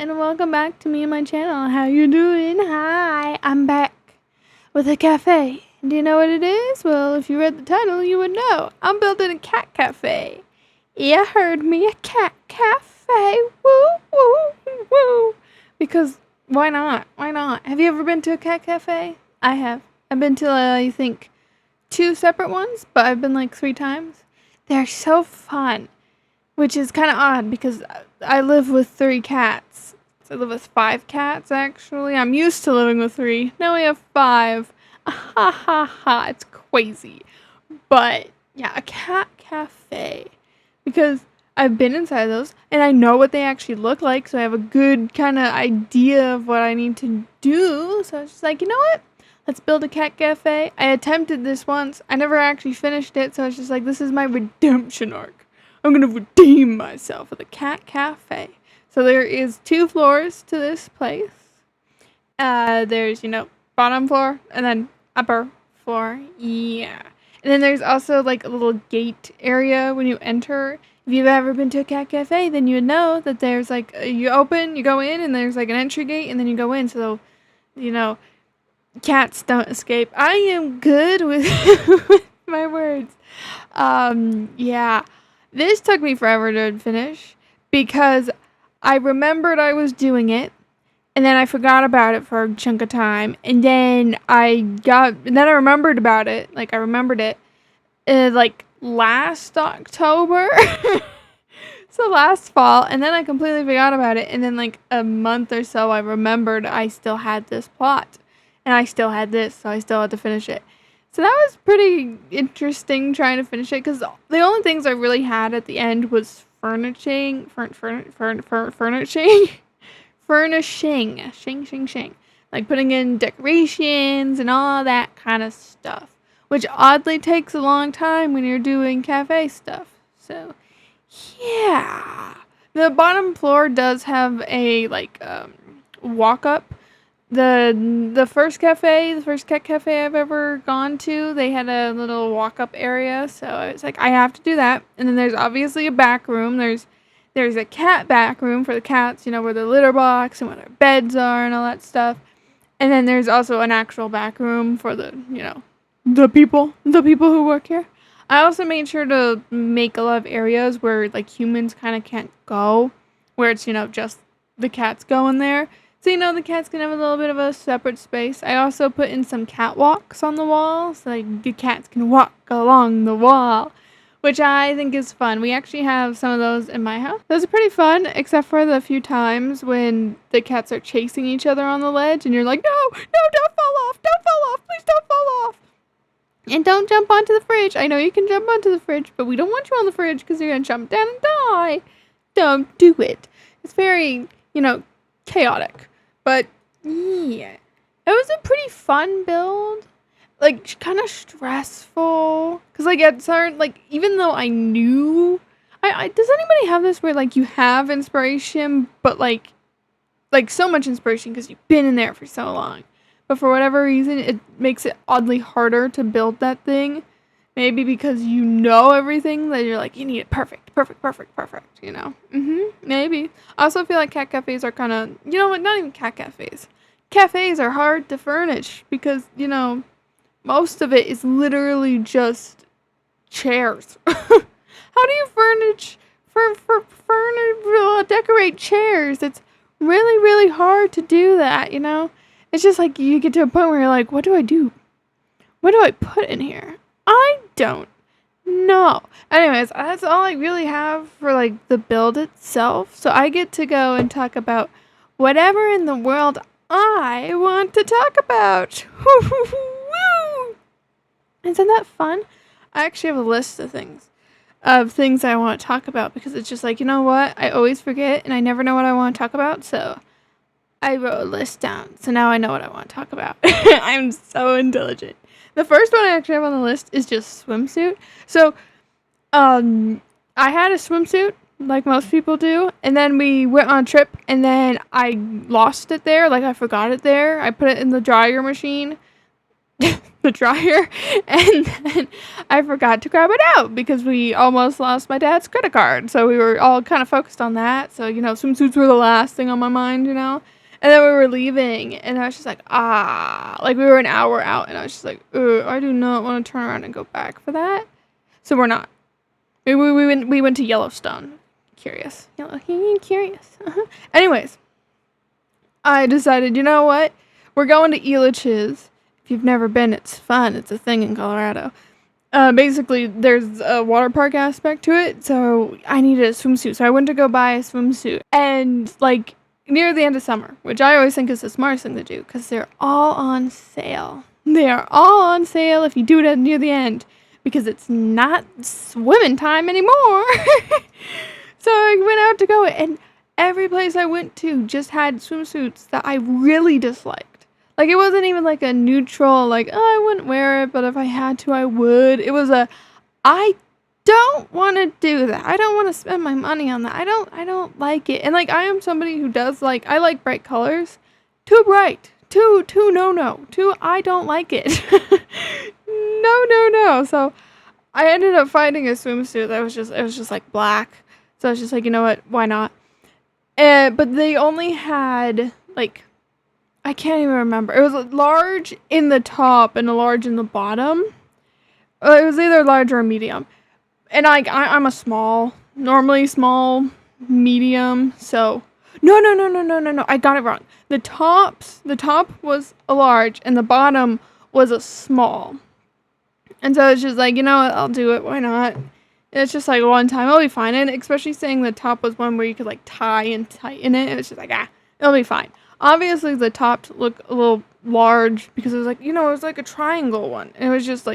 and welcome back to me and my channel. How you doing? Hi, I'm back with a cafe. Do you know what it is? Well, if you read the title, you would know. I'm building a cat cafe. You heard me, a cat cafe. Woo, woo, woo. Because why not? Why not? Have you ever been to a cat cafe? I have. I've been to, I think, 2 separate ones, but I've been like 3 times. They're so fun. Which is kind of odd because I live with 3 cats. So I live with 5 cats, actually. I'm used to living with 3. Now we have 5. Ha ha ha. It's crazy. But, yeah, a cat cafe. Because I've been inside those and I know what they actually look like. So I have a good kind of idea of what I need to do. So I was just like, you know what? Let's build a cat cafe. I attempted this once. I never actually finished it. So I was just like, this is my redemption arc. I'm going to redeem myself with a cat cafe. So there is 2 floors to this place. There's, bottom floor and then upper floor. Yeah. And then there's also like a little gate area when you enter. If you've ever been to a cat cafe, then you would know that there's like, you open, you go in, and there's like an entry gate, and then you go in. So, cats don't escape. I am good with, with my words. Yeah. This took me forever to finish because I remembered I was doing it and then I forgot about it for a chunk of time and then I remembered about it. Like I remembered it like last October. So last fall, and then I completely forgot about it, and then like a month or so I remembered I still had this plot and I still had this, so I still had to finish it. So that was pretty interesting trying to finish it because the only things I really had at the end was furnishing, shing, like putting in decorations and all that kind of stuff, which oddly takes a long time when you're doing cafe stuff. So, yeah, the bottom floor does have a walk up. The first cat cafe I've ever gone to, they had a little walk-up area, so I was like, I have to do that. And then there's obviously a back room. There's a cat back room for the cats, where the litter box and where their beds are and all that stuff. And then there's also an actual back room for the people who work here. I also made sure to make a lot of areas where like humans kind of can't go, where it's just the cats go in there. So, the cats can have a little bit of a separate space. I also put in some catwalks on the wall, so like, the cats can walk along the wall, which I think is fun. We actually have some of those in my house. Those are pretty fun, except for the few times when the cats are chasing each other on the ledge, and you're like, no, don't fall off, please don't fall off. And don't jump onto the fridge. I know you can jump onto the fridge, but we don't want you on the fridge because you're going to jump down and die. Don't do it. It's very, chaotic. But, yeah, it was a pretty fun build, like, kind of stressful, because, like, at certain, like, even though I knew, does anybody have this where, like, you have inspiration, but, like, so much inspiration because you've been in there for so long, but for whatever reason, it makes it oddly harder to build that thing, maybe because you know everything, that you're like, you need it perfect, maybe. I also feel like cat cafes are kind of, not even cat cafes. Cafes are hard to furnish because, most of it is literally just chairs. How do you decorate chairs? It's really, really hard to do that, It's just like you get to a point where you're like, what do I do? What do I put in here? I don't know. Anyways, that's all I really have for like the build itself. So I get to go and talk about whatever in the world I want to talk about. Isn't that fun? I actually have a list of things I want to talk about because it's just like, you know what? I always forget and I never know what I want to talk about. So I wrote a list down. So now I know what I want to talk about. I'm so intelligent. The first one I actually have on the list is just swimsuit. So, I had a swimsuit, like most people do, and then we went on a trip, and then I lost it there, like I forgot it there. I put it in the dryer machine, the dryer, and then I forgot to grab it out because we almost lost my dad's credit card. So we were all kind of focused on that. So, swimsuits were the last thing on my mind, And then we were leaving, and I was just like, like we were an hour out, and I was just like, I do not want to turn around and go back for that. So we're not. We went to Yellowstone. Curious. Curious. Anyways, I decided, you know what? We're going to Elitch's. If you've never been, it's fun. It's a thing in Colorado. Basically, there's a water park aspect to it, so I needed a swimsuit. So I went to go buy a swimsuit. And, near the end of summer, which I always think is the smartest thing to do, because they're all on sale. They are all on sale if you do it near the end, because it's not swimming time anymore. So I went out to go, and every place I went to just had swimsuits that I really disliked. It wasn't even a neutral, I wouldn't wear it, but if I had to, I would. It was I don't want to do that. I don't want to spend my money on that. I don't like it. And I am somebody who does I like bright colors. Too bright. Too no. Too I don't like it. No. So I ended up finding a swimsuit that was just black. So I was just you know what? Why not? But they only had I can't even remember. It was a large in the top and a large in the bottom. It was either large or medium. And I'm a small, normally small, medium. So no. I got it wrong. The top was a large and the bottom was a small. And so it's just you know what, I'll do it. Why not? It's just one time, I'll be fine. And especially saying the top was one where you could tie and tighten it. It's just it'll be fine. Obviously, the top looked a little large because it was it was a triangle one. And it was just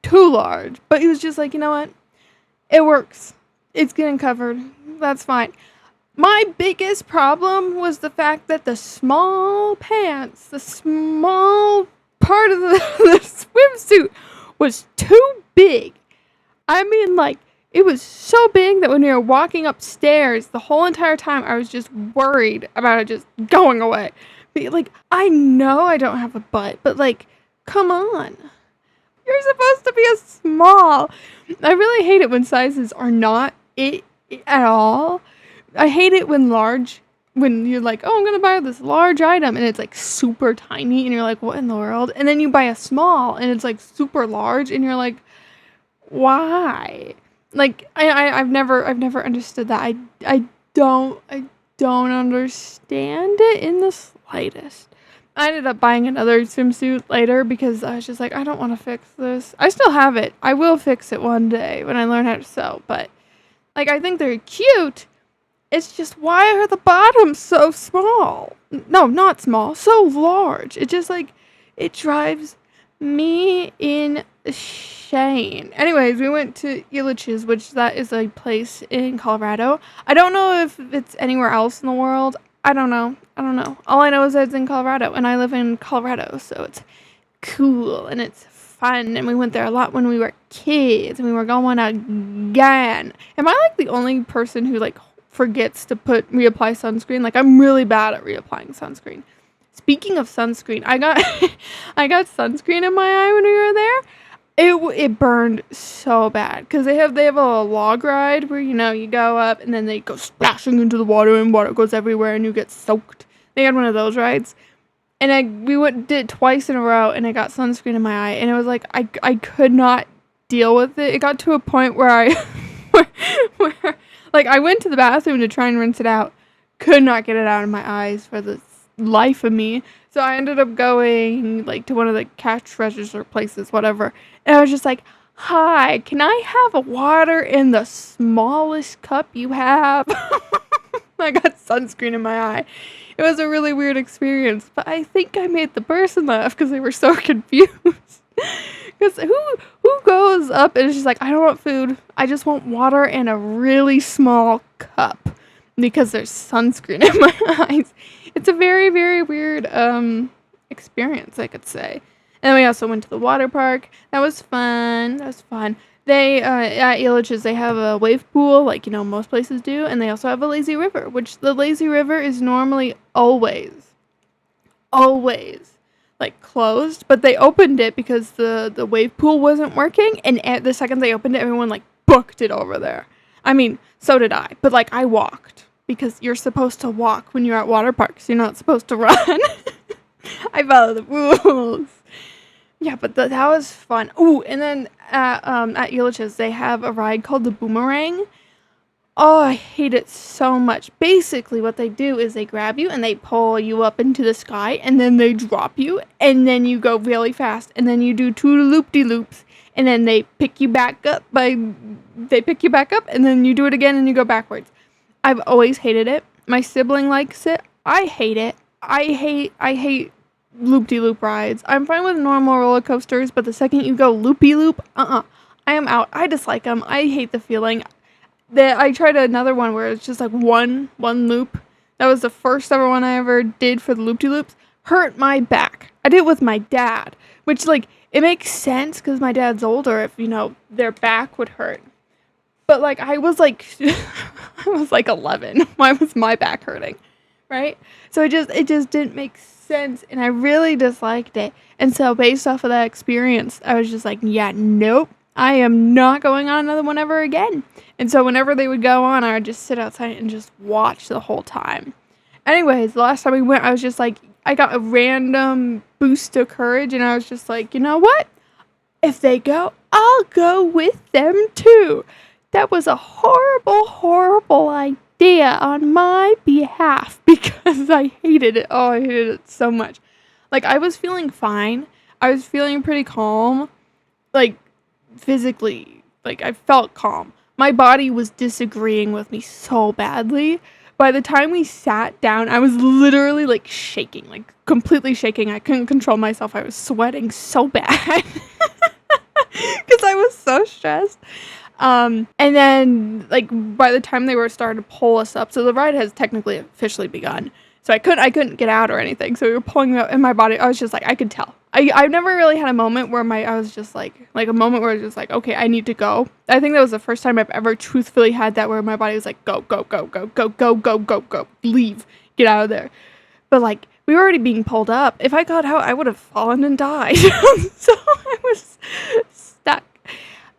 too large. But it was just you know what? It works. It's getting covered. That's fine. My biggest problem was the fact that the small pants, the small part of the swimsuit was too big. I mean, it was so big that when we were walking upstairs, the whole entire time I was just worried about it just going away. But, I know I don't have a butt, but, come on. You're supposed to be a small. I really hate it when sizes are not it at all. I hate it when you're oh, I'm going to buy this large item, and it's, super tiny, and you're like, what in the world? And then you buy a small, and it's, super large, and you're like, why? I've never understood that. I don't understand it in the slightest. I ended up buying another swimsuit later because I was just I don't want to fix this. I still have it. I will fix it one day when I learn how to sew, but I think they're cute. It's just, why are the bottoms so small? No, not small, so large. It just it drives me insane. Anyways, we went to Elitch's, which that is a place in Colorado. I don't know if it's anywhere else in the world. I don't know. All I know is that it's in Colorado, and I live in Colorado, so it's cool and it's fun. And we went there a lot when we were kids, and we were going again. Am I the only person who forgets to reapply sunscreen? I'm really bad at reapplying sunscreen. Speaking of sunscreen, I got sunscreen in my eye when we were there. It burned so bad because they have a log ride where you go up and then they go splashing into the water and water goes everywhere and you get soaked. They had one of those rides, and did it twice in a row, and I got sunscreen in my eye, and it was I could not deal with it. It got to a point where where I went to the bathroom to try and rinse it out, could not get it out of my eyes for the life of me. So I ended up going to one of the cash register places, whatever. And I was just hi, can I have a water in the smallest cup you have? I got sunscreen in my eye. It was a really weird experience, but I think I made the person laugh because they were so confused. Because who goes up and is just I don't want food, I just want water in a really small cup because there's sunscreen in my eyes. It's a very, very weird experience, I could say. And we also went to the water park. That was fun. They, at Elitch's, they have a wave pool, most places do. And they also have a lazy river, which the lazy river is normally always like closed, but they opened it because the wave pool wasn't working, and the second they opened it, everyone like booked it over there. I mean, so did I, but like I walked because you're supposed to walk when you're at water parks. You're not supposed to run. I follow the rules. Yeah, but that was fun. Ooh, and then at Elitch's, they have a ride called the Boomerang. Oh, I hate it so much. Basically, what they do is they grab you and they pull you up into the sky, and then they drop you, and then you go really fast, and then you do 2 loop-de-loops, and then they pick you back up, and then you do it again, and you go backwards. I've always hated it. My sibling likes it. I hate it. I hate loop-de-loop rides. I'm fine with normal roller coasters, but the second you go loopy-loop, I am out. I dislike them. I hate the feeling. I tried another one where it's just like one loop. That was the first ever one I ever did for the loop-de-loops. Hurt my back. I did it with my dad, which like it makes sense because my dad's older. If their back would hurt, but like I was like I was like 11. Why was my back hurting, right? So it just didn't make sense, and I really disliked it. And so based off of that experience, I was just like, yeah, nope. I am not going on another one ever again. And so whenever they would go on, I would just sit outside and just watch the whole time. Anyways, the last time we went, I was just like, I got a random boost of courage, and I was just like, you know what? If they go, I'll go with them too. That was a horrible, horrible idea on my behalf because I hated it. Oh, I hated it so much. Like, I was feeling fine. I was feeling pretty calm. Like, physically, like I felt calm. My body was disagreeing with me so badly. By the time we sat down, I was literally like shaking, like completely shaking. I couldn't control myself. I was sweating so bad because I was so stressed. And then like by the time they were starting to pull us up, so the ride has technically officially begun. So I couldn't get out or anything. So we were pulling me up in my body. I was just like, I could tell. I've never really had a moment where I was just like a moment where I was just like, okay, I need to go. I think that was the first time I've ever truthfully had that where my body was like, go, go, go, go, go, go, go, go, go, leave, get out of there. But like, we were already being pulled up. If I got out, I would have fallen and died. So I was stuck.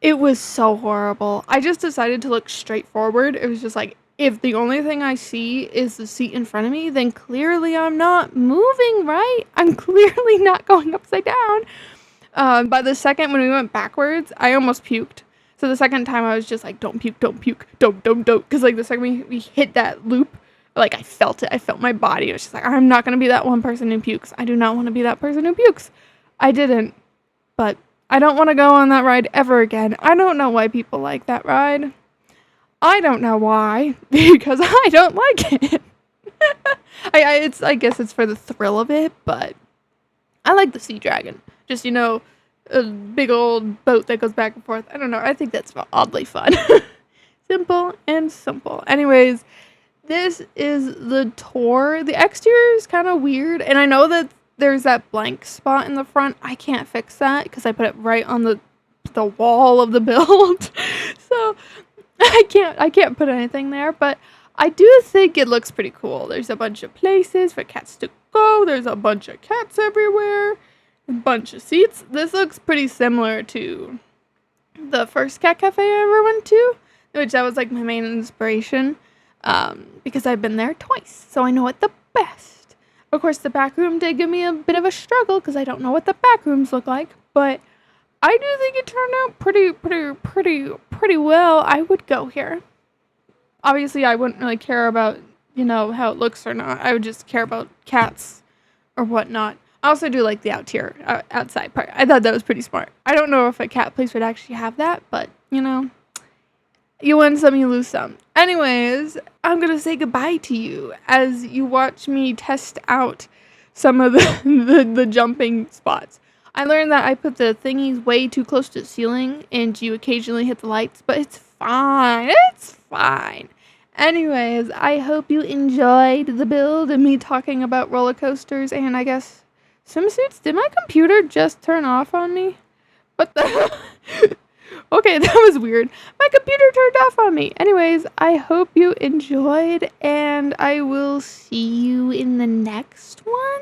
It was so horrible. I just decided to look straight forward. It was just like, if the only thing I see is the seat in front of me, then clearly I'm not moving, right? I'm clearly not going upside down. By the second when we went backwards, I almost puked. So the second time I was just like, don't puke, don't puke, don't. Because like the second we hit that loop, like I felt it. I felt my body. It was just like, I'm not going to be that one person who pukes. I do not want to be that person who pukes. I didn't. But I don't want to go on that ride ever again. I don't know why people like that ride. I don't know why, because I don't like it. I guess it's for the thrill of it, but I like the Sea Dragon. Just, a big old boat that goes back and forth. I don't know. I think that's oddly fun. Simple and simple. Anyways, this is the tour. The exterior is kind of weird, and I know that there's that blank spot in the front. I can't fix that because I put it right on the wall of the build. So I can't put anything there, but I do think it looks pretty cool. There's a bunch of places for cats to go. There's a bunch of cats everywhere. A bunch of seats. This looks pretty similar to the first cat cafe I ever went to, which that was like my main inspiration, because I've been there twice, so I know it the best. Of course, the back room did give me a bit of a struggle because I don't know what the back rooms look like, but I do think it turned out pretty well. I would go here. Obviously, I wouldn't really care about, how it looks or not. I would just care about cats or whatnot. I also do like the outside part. I thought that was pretty smart. I don't know if a cat place would actually have that, but, you win some, you lose some. Anyways, I'm going to say goodbye to you as you watch me test out some of the jumping spots. I learned that I put the thingies way too close to the ceiling and you occasionally hit the lights, but it's fine. It's fine. Anyways, I hope you enjoyed the build and me talking about roller coasters and I guess swimsuits. Did my computer just turn off on me? What the? Okay, that was weird. My computer turned off on me. Anyways, I hope you enjoyed and I will see you in the next one.